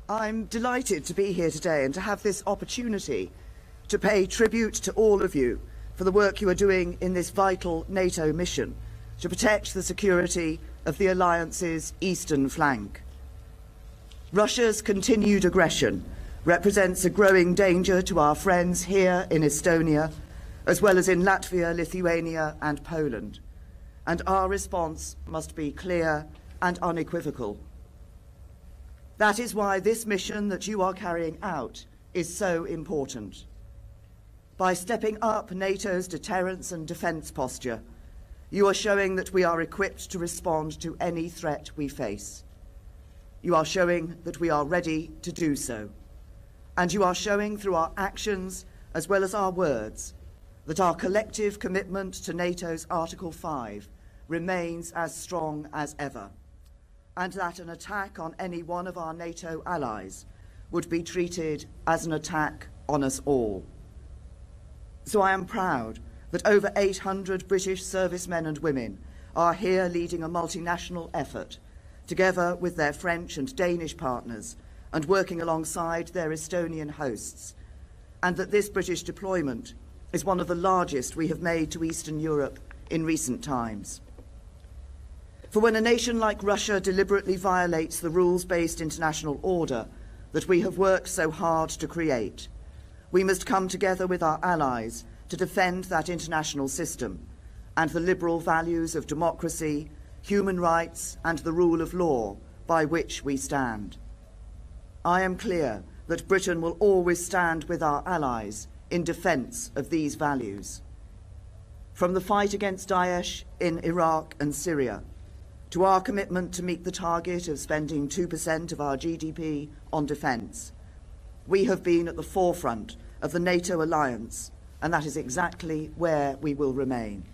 I'm delighted to be here today and to have this opportunity to pay tribute to all of you for the work you are doing in this vital NATO mission to protect the security of the alliance's eastern flank. Russia's continued aggression represents a growing danger to our friends here in Estonia, as well as in Latvia, Lithuania and Poland. And our response must be clear and unequivocal. That is why this mission that you are carrying out is so important. By stepping up NATO's deterrence and defence posture, you are showing that we are equipped to respond to any threat we face. You are showing that we are ready to do so. And you are showing through our actions, as well as our words, that our collective commitment to NATO's Article 5 remains as strong as ever, and that an attack on any one of our NATO allies would be treated as an attack on us all. So I am proud that over 800 British servicemen and women are here leading a multinational effort, together with their French and Danish partners, and working alongside their Estonian hosts, and that this British deployment is one of the largest we have made to Eastern Europe in recent times. For when a nation like Russia deliberately violates the rules-based international order that we have worked so hard to create, we must come together with our allies to defend that international system and the liberal values of democracy, human rights and the rule of law by which we stand. I am clear that Britain will always stand with our allies in defence of these values. From the fight against Daesh in Iraq and Syria, to our commitment to meet the target of spending 2% of our GDP on defence, we have been at the forefront of the NATO alliance, and that is exactly where we will remain.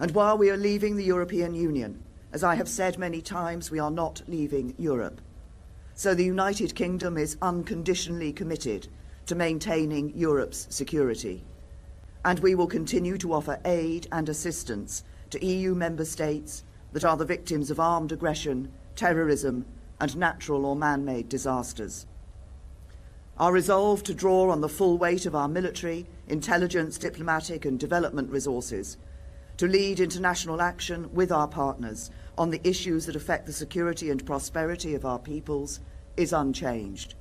And while we are leaving the European Union, as I have said many times, we are not leaving Europe. So the United Kingdom is unconditionally committed to maintaining Europe's security. And we will continue to offer aid and assistance to EU member states that are the victims of armed aggression, terrorism and natural or man-made disasters. Our resolve to draw on the full weight of our military, intelligence, diplomatic and development resources to lead international action with our partners on the issues that affect the security and prosperity of our peoples is unchanged.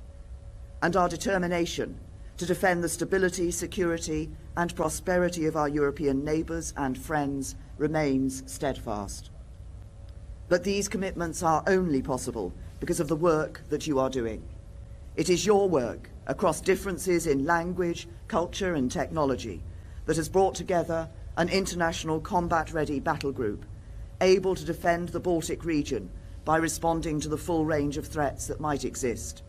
And our determination to defend the stability, security and prosperity of our European neighbours and friends remains steadfast. But these commitments are only possible because of the work that you are doing. It is your work across differences in language, culture and technology that has brought together an international combat-ready battle group able to defend the Baltic region by responding to the full range of threats that might exist.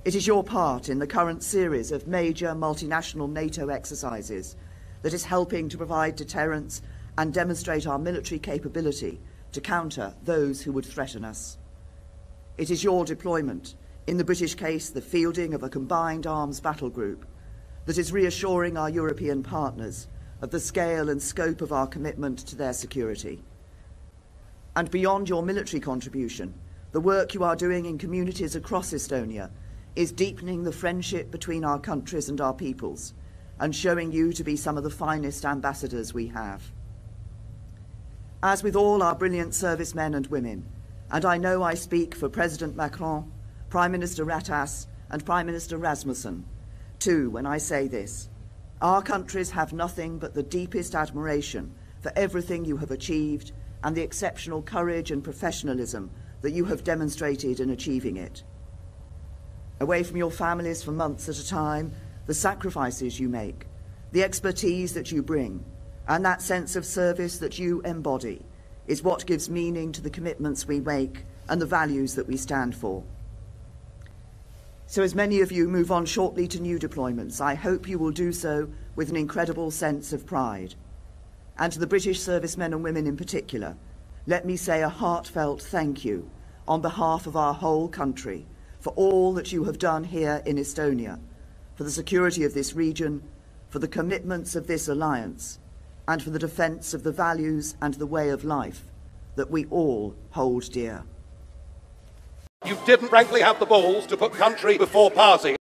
It is your part in the current series of major multinational NATO exercises that is helping to provide deterrence and demonstrate our military capability to counter those who would threaten us. It is your deployment, in the British case the fielding of a combined arms battle group, that is reassuring our European partners of the scale and scope of our commitment to their security. And beyond your military contribution, the work you are doing in communities across Estonia is deepening the friendship between our countries and our peoples, and showing you to be some of the finest ambassadors we have. As with all our brilliant servicemen and women, and I know I speak for President Macron, Prime Minister Ratas and Prime Minister Rasmussen, too, when I say this, our countries have nothing but the deepest admiration for everything you have achieved and the exceptional courage and professionalism that you have demonstrated in achieving it. Away from your families for months at a time, the sacrifices you make, the expertise that you bring, and that sense of service that you embody is what gives meaning to the commitments we make and the values that we stand for. So as many of you move on shortly to new deployments, I hope you will do so with an incredible sense of pride. And to the British servicemen and women in particular, let me say a heartfelt thank you on behalf of our whole country for all that you have done here in Estonia, for the security of this region, for the commitments of this alliance, and for the defence of the values and the way of life that we all hold dear. You didn't frankly have the balls to put country before party.